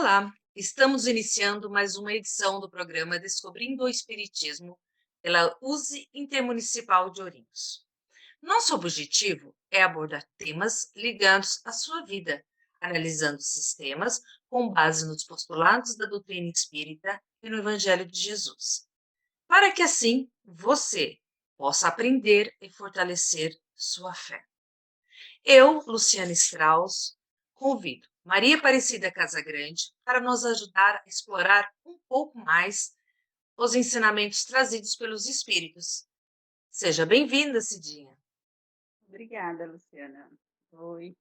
Olá, estamos iniciando mais uma edição do programa Descobrindo o Espiritismo pela USE Intermunicipal de Ourinhos. Nosso objetivo é abordar temas ligados à sua vida, analisando sistemas com base nos postulados da doutrina espírita e no Evangelho de Jesus, para que assim você possa aprender e fortalecer sua fé. Eu, Luciana Strauss, convido Maria Aparecida Casagrande para nos ajudar a explorar um pouco mais os ensinamentos trazidos pelos espíritos. Seja bem-vinda, Cidinha. Obrigada, Luciana. Oi.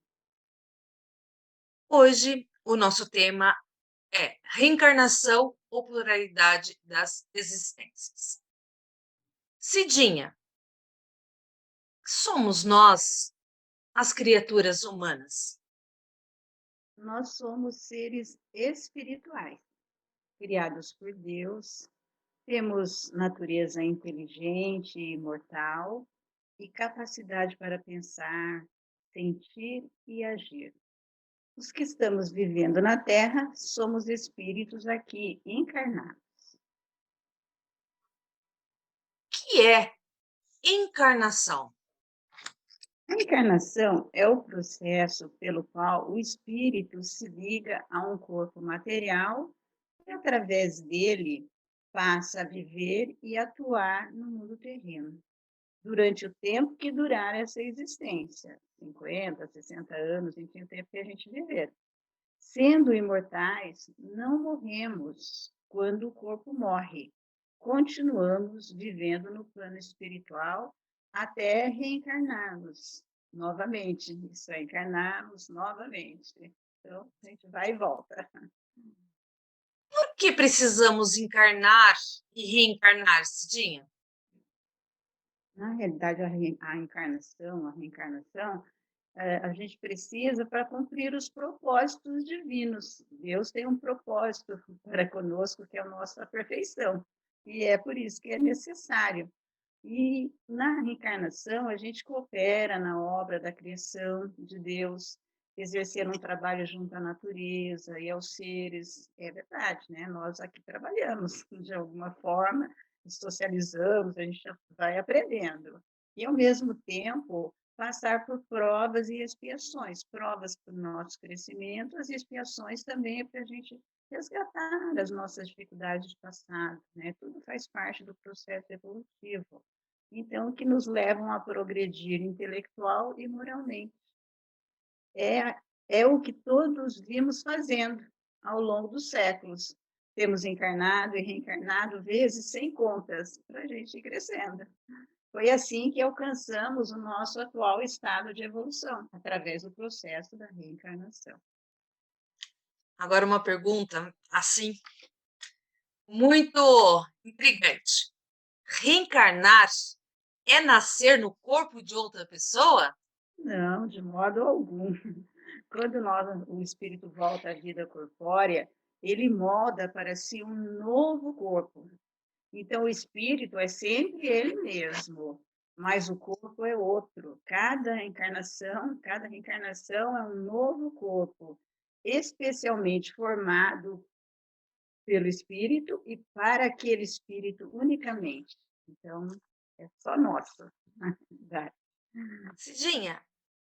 Hoje, o nosso tema é reencarnação ou pluralidade das existências. Cidinha, somos nós as criaturas humanas? Nós somos seres espirituais, criados por Deus, temos natureza inteligente e imortal e capacidade para pensar, sentir e agir. Os que estamos vivendo na Terra somos espíritos aqui encarnados. O que é encarnação? A encarnação é o processo pelo qual o espírito se liga a um corpo material e, através dele, passa a viver e atuar no mundo terreno, durante o tempo que durar essa existência, 50, 60 anos, enfim, o tempo que a gente viver. Sendo imortais, não morremos quando o corpo morre. Continuamos vivendo no plano espiritual até reencarnarmos novamente. Isso é, encarnarmos novamente. Então, a gente vai e volta. Por que precisamos encarnar e reencarnar, Cidinha? Na realidade, a reencarnação, a gente precisa para cumprir os propósitos divinos. Deus tem um propósito para conosco, que é a nossa perfeição. E é por isso que é necessário. E na reencarnação, a gente coopera na obra da criação de Deus, exercendo um trabalho junto à natureza e aos seres. É verdade, né? Nós aqui trabalhamos de alguma forma, socializamos, a gente já vai aprendendo. E, ao mesmo tempo, passar por provas e expiações. Provas para o nosso crescimento, as expiações também é para a gente resgatar as nossas dificuldades de passado, né? Tudo faz parte do processo evolutivo. Então, que nos levam a progredir intelectual e moralmente. É, é o que todos vimos fazendo ao longo dos séculos. Temos encarnado e reencarnado vezes sem contas para a gente ir crescendo. Foi assim que alcançamos o nosso atual estado de evolução, através do processo da reencarnação. Agora uma pergunta assim muito intrigante. Reencarnar é nascer no corpo de outra pessoa? Não, de modo algum. Quando o espírito volta à vida corpórea, ele molda para si um novo corpo. Então, o espírito é sempre ele mesmo, mas o corpo é outro. Cada reencarnação é um novo corpo, especialmente formado pelo espírito e para aquele espírito unicamente. Então, é só nosso. Cidinha,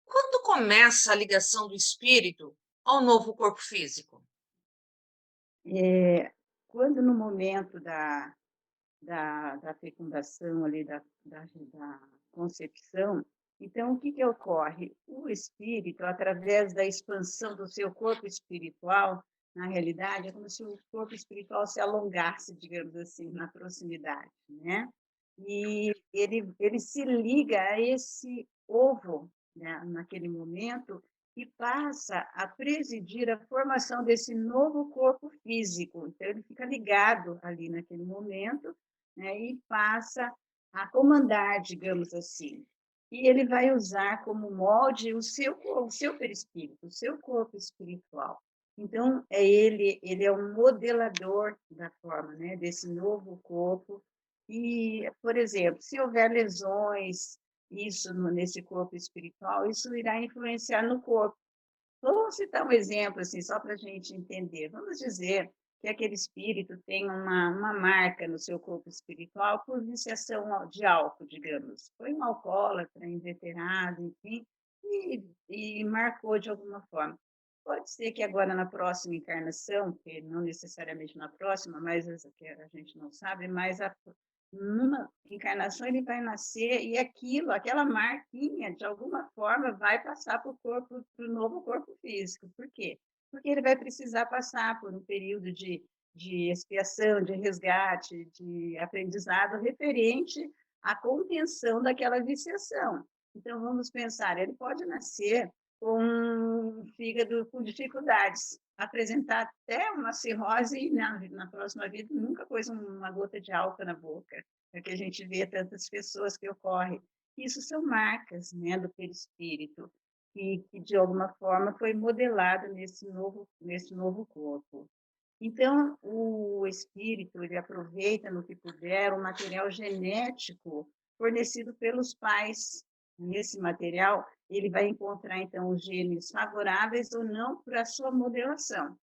quando começa a ligação do espírito ao novo corpo físico? Quando no momento da fecundação ali, da concepção, então o que que ocorre? O espírito, através da expansão do seu corpo espiritual, na realidade, é como se o corpo espiritual se alongasse, digamos assim, na proximidade, né? E ele se liga a esse ovo, né, naquele momento, e passa a presidir a formação desse novo corpo físico. Então, ele fica ligado ali naquele momento, né, e passa a comandar, digamos assim. E ele vai usar como molde o seu perispírito, o seu corpo espiritual. Então, ele é um modelador da forma, né, desse novo corpo. E, por exemplo, se houver lesões, nesse corpo espiritual, isso irá influenciar no corpo. Vamos citar um exemplo, assim, só para a gente entender. Vamos dizer que aquele espírito tem uma marca no seu corpo espiritual por viciação de álcool, digamos. Foi um alcoólatra, inveterado, enfim, e marcou de alguma forma. Pode ser que agora, na próxima encarnação, que não necessariamente na próxima, mas essa que a gente não sabe, mas numa encarnação ele vai nascer e aquela marquinha, de alguma forma, vai passar para o corpo, para o novo corpo físico. Por quê? Porque ele vai precisar passar por um período de expiação, de resgate, de aprendizado referente à contenção daquela viciação. Então, vamos pensar, ele pode nascer com um fígado com dificuldades, apresentar até uma cirrose e na próxima vida nunca pôs uma gota de álcool na boca. É que a gente vê tantas pessoas que ocorrem. Isso são marcas, né, do perispírito, que de alguma forma foi modelado nesse novo corpo. Então, o espírito, ele aproveita no que puder o material genético fornecido pelos pais. Nesse material, ele vai encontrar, então, os genes favoráveis ou não para a sua modelação.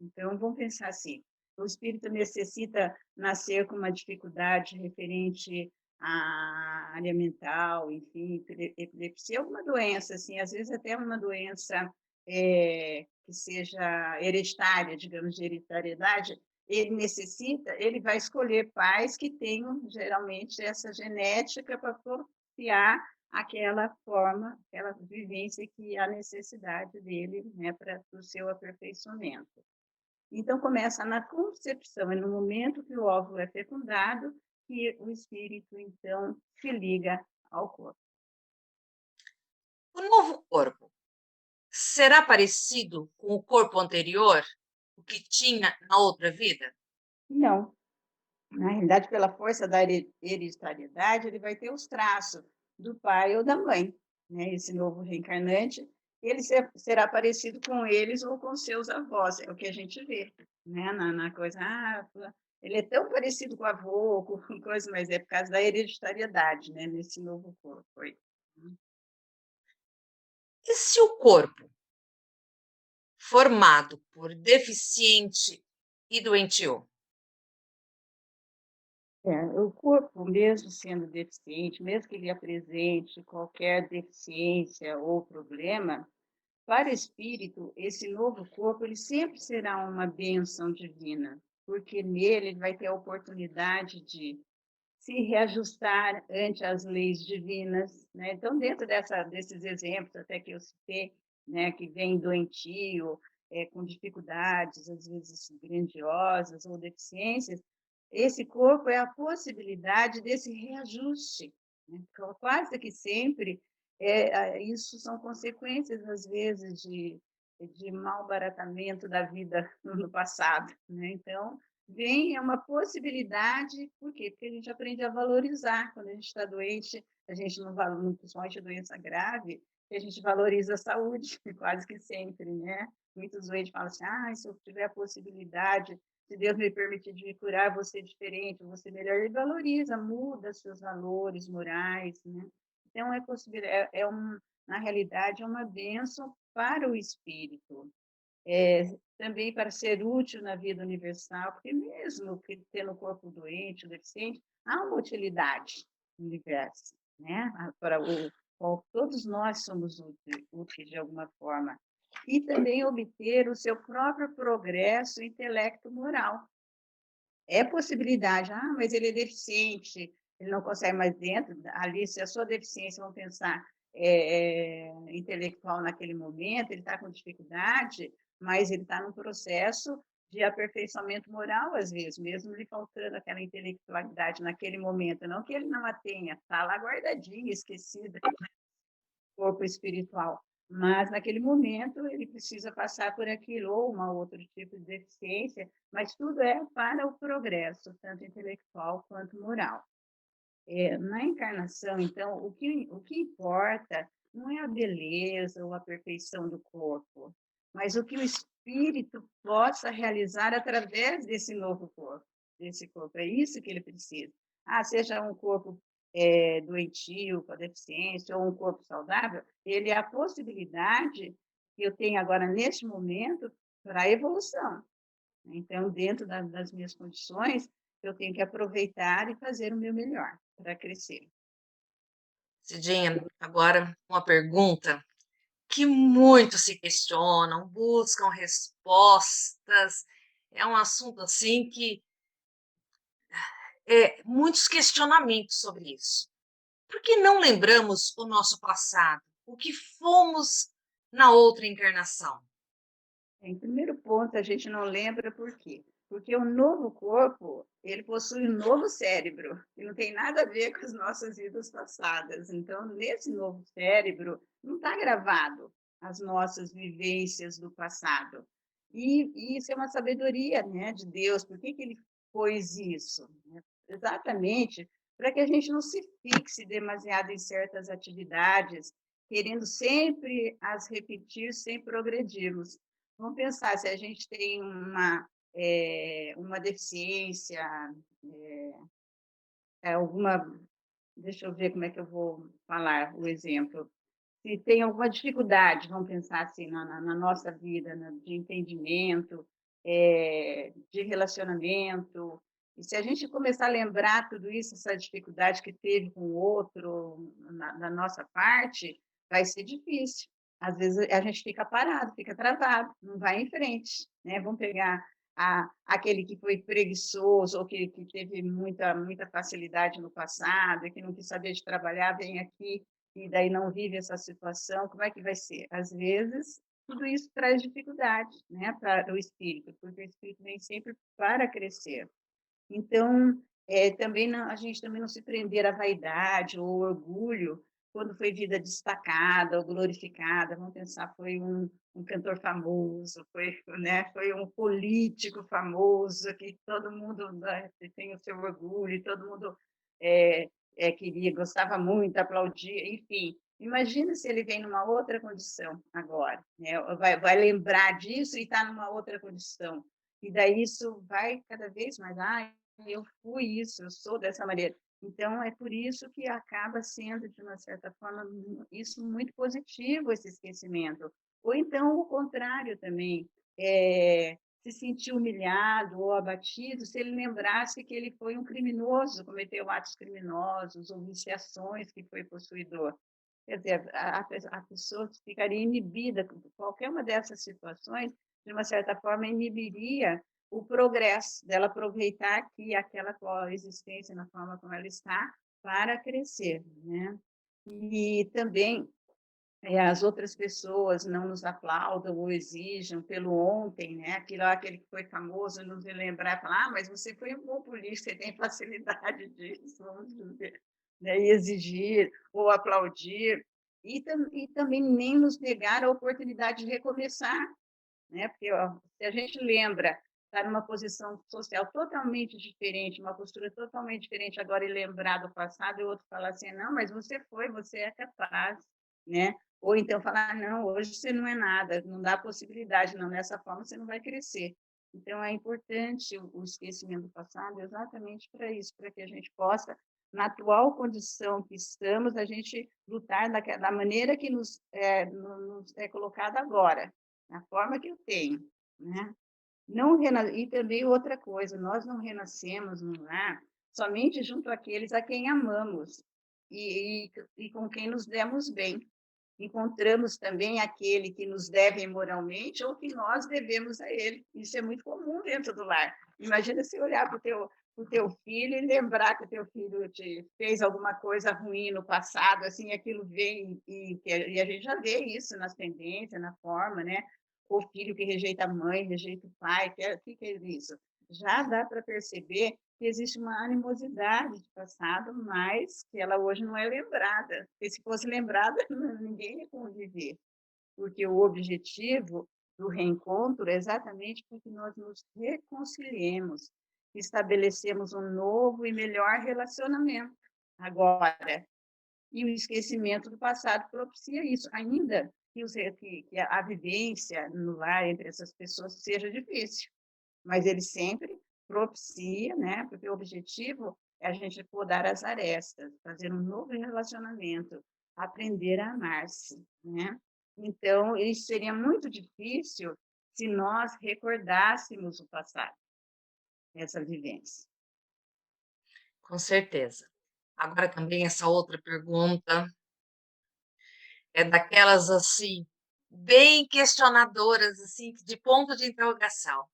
Então, vamos pensar assim, o espírito necessita nascer com uma dificuldade referente à área mental, enfim, epilepsia, alguma doença, assim, às vezes até uma doença que seja hereditária, digamos, de hereditariedade, ele vai escolher pais que tenham, geralmente, essa genética para propiciar aquela forma, aquela vivência que há necessidade dele, né, para o seu aperfeiçoamento. Então, começa na concepção, é no momento que o óvulo é fecundado que o espírito, então, se liga ao corpo. O novo corpo será parecido com o corpo anterior, o que tinha na outra vida? Não, na realidade, pela força da hereditariedade, ele vai ter os traços do pai ou da mãe, né? Esse novo reencarnante, ele será parecido com eles ou com seus avós, é o que a gente vê, né? Na coisa, ele é tão parecido com o avô, com coisa, mas é por causa da hereditariedade, né? Nesse novo corpo aí. E se o corpo formado por deficiente e doentio? O corpo, mesmo sendo deficiente, mesmo que ele apresente qualquer deficiência ou problema, para o espírito, esse novo corpo ele sempre será uma bênção divina, porque nele ele vai ter a oportunidade de se reajustar ante as leis divinas, né? Então, dentro desses exemplos até que eu citei, né, que vem doentio, com dificuldades, às vezes grandiosas ou deficiências, esse corpo é a possibilidade desse reajuste, né? Quase que sempre isso são consequências, às vezes, de malbaratamento da vida no passado, né? Então, vem é uma possibilidade, por quê? Porque a gente aprende a valorizar. Quando a gente está doente, a gente não valoriza, principalmente doença grave, a gente valoriza a saúde, quase que sempre, né? Muitos doentes falam assim, se eu tiver a possibilidade, se Deus me permitir de me curar, vou ser diferente, vou ser melhor. Ele valoriza, muda seus valores morais, né? Então, é possível, na realidade, é uma bênção para o espírito. Também para ser útil na vida universal, porque mesmo que tendo o corpo doente, deficiente, há uma utilidade no universo, né? Todos nós somos úteis de alguma forma. E também obter o seu próprio progresso intelecto-moral. É possibilidade, mas ele é deficiente, ele não consegue mais dentro, ali, se a sua deficiência, vamos pensar, intelectual naquele momento, ele está com dificuldade, mas ele está num processo de aperfeiçoamento moral, às vezes, mesmo lhe faltando aquela intelectualidade naquele momento, não que ele não a tenha, está lá guardadinha, esquecida, corpo espiritual, mas naquele momento ele precisa passar por aquilo, ou uma outro tipo de deficiência, mas tudo é para o progresso, tanto intelectual quanto moral. Na encarnação, então, o que importa não é a beleza ou a perfeição do corpo, mas o que o espírito possa realizar através desse novo corpo, desse corpo. É isso que ele precisa. Seja um corpo doentio, com a deficiência, ou um corpo saudável, ele é a possibilidade que eu tenho agora neste momento para a evolução. Então, dentro das minhas condições, eu tenho que aproveitar e fazer o meu melhor para crescer. Cidinha, agora uma pergunta que muitos se questionam, buscam respostas. É um assunto assim que muitos questionamentos sobre isso. Por que não lembramos o nosso passado? O que fomos na outra encarnação? Em primeiro ponto, a gente não lembra por quê? Porque o novo corpo, ele possui um novo cérebro, que não tem nada a ver com as nossas vidas passadas. Então, nesse novo cérebro, não está gravado as nossas vivências do passado. E isso é uma sabedoria, né, de Deus. Por que ele pôs isso? Exatamente para que a gente não se fixe demasiado em certas atividades, querendo sempre as repetir sem progredirmos. Vamos pensar, se a gente tem uma deficiência, alguma. Deixa eu ver como é que eu vou falar o exemplo. Se tem alguma dificuldade, vamos pensar assim, na nossa vida, de entendimento, de relacionamento, e se a gente começar a lembrar tudo isso, essa dificuldade que teve com o outro, na nossa parte, vai ser difícil. Às vezes a gente fica parado, fica travado, não vai em frente. Né? Vamos pegar aquele que foi preguiçoso ou que teve muita facilidade no passado e que não quis saber de trabalhar, vem aqui e daí não vive essa situação, como é que vai ser? Às vezes, tudo isso traz dificuldade, né, para o espírito, porque o espírito vem sempre para crescer. Então, também não, a gente também não se prender à vaidade ou orgulho quando foi vida destacada ou glorificada. Vamos pensar, foi um cantor famoso, foi um político famoso que todo mundo, né, tem o seu orgulho, e todo mundo é, queria, gostava muito, aplaudia, enfim. Imagina se ele vem numa outra condição agora, né? Vai lembrar disso e está numa outra condição. E daí isso vai cada vez mais, eu fui isso, eu sou dessa maneira. Então, é por isso que acaba sendo, de uma certa forma, isso muito positivo, esse esquecimento. Ou então, o contrário também, se sentir humilhado ou abatido, se ele lembrasse que ele foi um criminoso, cometeu atos criminosos ou viciações que foi possuidor. Quer dizer, a pessoa ficaria inibida, qualquer uma dessas situações, de uma certa forma, inibiria o progresso, dela aproveitar aqui aquela existência na forma como ela está para crescer, né? E também as outras pessoas não nos aplaudam ou exijam pelo ontem, né? Aquele que foi famoso, nos lembrar, falar, mas você foi um bom polícia, você tem facilidade disso, vamos dizer, né? E exigir ou aplaudir, e também nem nos negar a oportunidade de recomeçar, né? Porque se a gente lembra, está numa posição social totalmente diferente, uma postura totalmente diferente agora e lembrar do passado, e o outro falar assim, não, mas você é capaz, né? Ou então falar, não, hoje você não é nada, não dá possibilidade, não, nessa forma você não vai crescer. Então, é importante o esquecimento do passado exatamente para isso, para que a gente possa, na atual condição que estamos, a gente lutar da maneira que nos é colocada agora, a forma que eu tenho, né? Não e também outra coisa, nós não renascemos no lar somente junto àqueles a quem amamos e com quem nos demos bem. Encontramos também aquele que nos deve moralmente ou que nós devemos a ele. Isso é muito comum dentro do lar. Imagina se olhar para o teu filho e lembrar que o teu filho te fez alguma coisa ruim no passado, assim, aquilo vem e a gente já vê isso nas tendências, na forma, né? O filho que rejeita a mãe, rejeita o pai, o que é isso? Já dá para perceber que existe uma animosidade de passado, mas que ela hoje não é lembrada. Porque se fosse lembrada, ninguém ia conviver. Porque o objetivo do reencontro é exatamente para que nós nos reconciliemos, estabelecemos um novo e melhor relacionamento agora. E o esquecimento do passado propicia isso, ainda que a vivência no lar entre essas pessoas seja difícil, mas ele sempre propicia, né? Porque o objetivo é a gente podar as arestas, fazer um novo relacionamento, aprender a amar-se, né? Então, isso seria muito difícil se nós recordássemos o passado, essa vivência. Com certeza. Agora também essa outra pergunta é daquelas, assim, bem questionadoras, assim, de ponto de interrogação.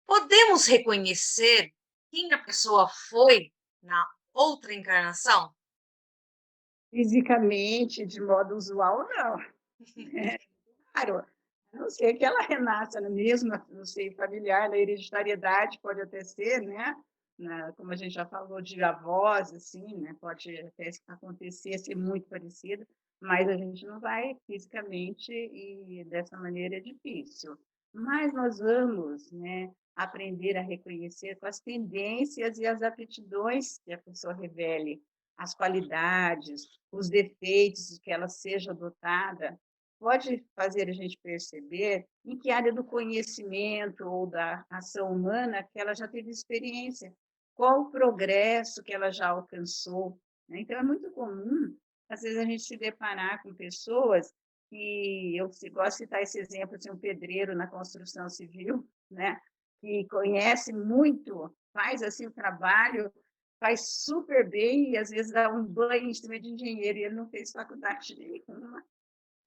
Podemos reconhecer quem a pessoa foi na outra encarnação? Fisicamente, de modo usual, não. Claro, a não ser que ela renasça no mesmo no seio familiar, na hereditariedade pode até ser, né, como a gente já falou de avós, assim, né, pode até acontecer, ser muito parecido, mas a gente não vai fisicamente e dessa maneira é difícil. Mas nós vamos, né, aprender a reconhecer com as tendências e as aptidões que a pessoa revele, as qualidades, os defeitos que ela seja dotada, pode fazer a gente perceber em que área do conhecimento ou da ação humana que ela já teve experiência, qual o progresso que ela já alcançou, né. Então é muito comum, às vezes, a gente se deparar com pessoas que eu gosto de citar esse exemplo de um pedreiro na construção civil, né, que conhece muito, faz, assim, o trabalho, faz super bem e, às vezes, dá um banho em cima de engenheiro e ele não fez faculdade nenhuma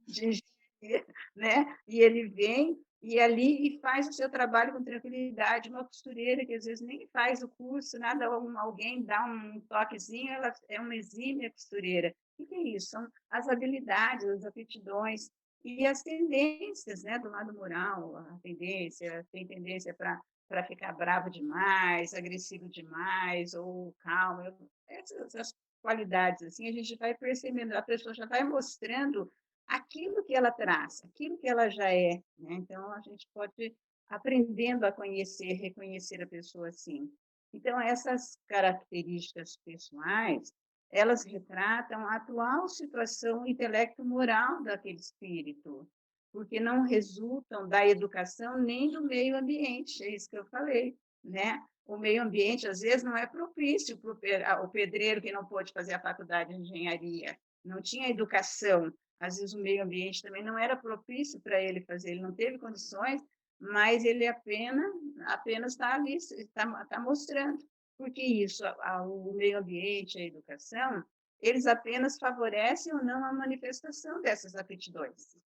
de engenharia, né, e ele vem e ali e faz o seu trabalho com tranquilidade. Uma costureira que às vezes nem faz o curso, nada, alguém dá um toquezinho, ela é uma exímia costureira. O que é isso? São as habilidades, as aptidões e as tendências, né, do lado moral, a tendência, tem tendência para ficar bravo demais, agressivo demais ou calmo. Essas qualidades, assim, a gente vai percebendo, a pessoa já vai mostrando aquilo que ela traz, aquilo que ela já é, né. Então a gente pode aprendendo a conhecer, reconhecer a pessoa assim. Então essas características pessoais, elas retratam a atual situação intelecto-moral daquele espírito, porque não resultam da educação nem do meio ambiente, é isso que eu falei, né. O meio ambiente, às vezes, não é propício para o pedreiro que não pôde fazer a faculdade de engenharia, não tinha educação, às vezes o meio ambiente também não era propício para ele fazer, ele não teve condições, mas ele apenas está ali, está mostrando, porque isso, o meio ambiente, a educação, eles apenas favorecem ou não a manifestação dessas aptidões,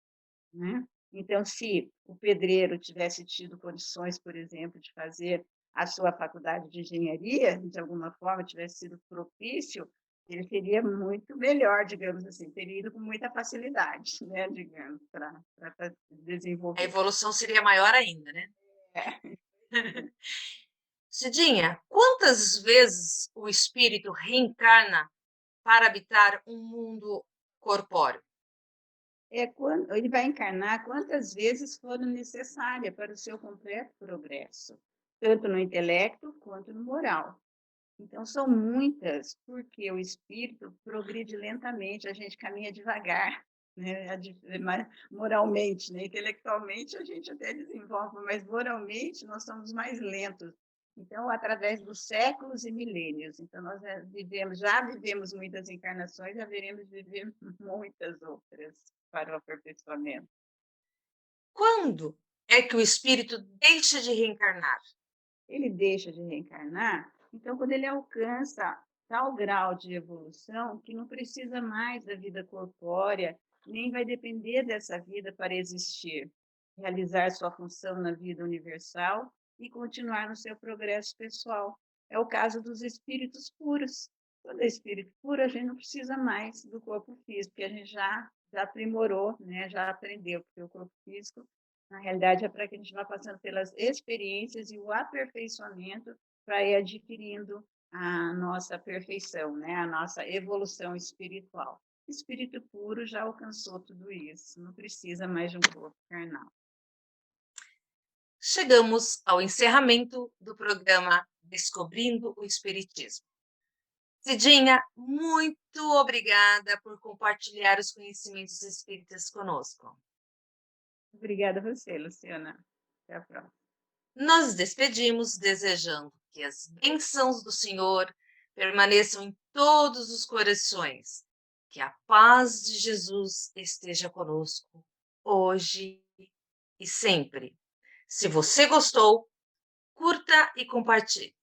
né. Então, se o pedreiro tivesse tido condições, por exemplo, de fazer a sua faculdade de engenharia, de alguma forma tivesse sido propício, ele seria muito melhor, digamos assim, teria ido com muita facilidade, né, digamos, para A desenvolver. evolução seria maior ainda, né? É. Cidinha, quantas vezes o espírito reencarna para habitar um mundo corpóreo? É quando ele vai encarnar quantas vezes forem necessárias para o seu completo progresso, tanto no intelecto quanto no moral. Então, são muitas, porque o espírito progride lentamente, a gente caminha devagar, né, moralmente, né, intelectualmente a gente até desenvolve, mas moralmente nós somos mais lentos. Então, através dos séculos e milênios, então nós já vivemos muitas encarnações, haveremos de viver muitas outras para o aperfeiçoamento. Quando é que o espírito deixa de reencarnar? Ele deixa de reencarnar, então, quando ele alcança tal grau de evolução que não precisa mais da vida corpórea, nem vai depender dessa vida para existir, realizar sua função na vida universal e continuar no seu progresso pessoal. É o caso dos espíritos puros. Quando é espírito puro, a gente não precisa mais do corpo físico, porque a gente já aprimorou, né? Já aprendeu, porque o corpo físico na realidade, é para que a gente vá passando pelas experiências e o aperfeiçoamento para ir adquirindo a nossa perfeição, né? A nossa evolução espiritual. O espírito puro já alcançou tudo isso, não precisa mais de um corpo carnal. Chegamos ao encerramento do programa Descobrindo o Espiritismo. Cidinha, muito obrigada por compartilhar os conhecimentos espíritas conosco. Obrigada a você, Luciana. Até a próxima. Nos despedimos desejando que as bênçãos do Senhor permaneçam em todos os corações Que a paz de Jesus esteja conosco, hoje e sempre. Se você gostou, curta e compartilhe.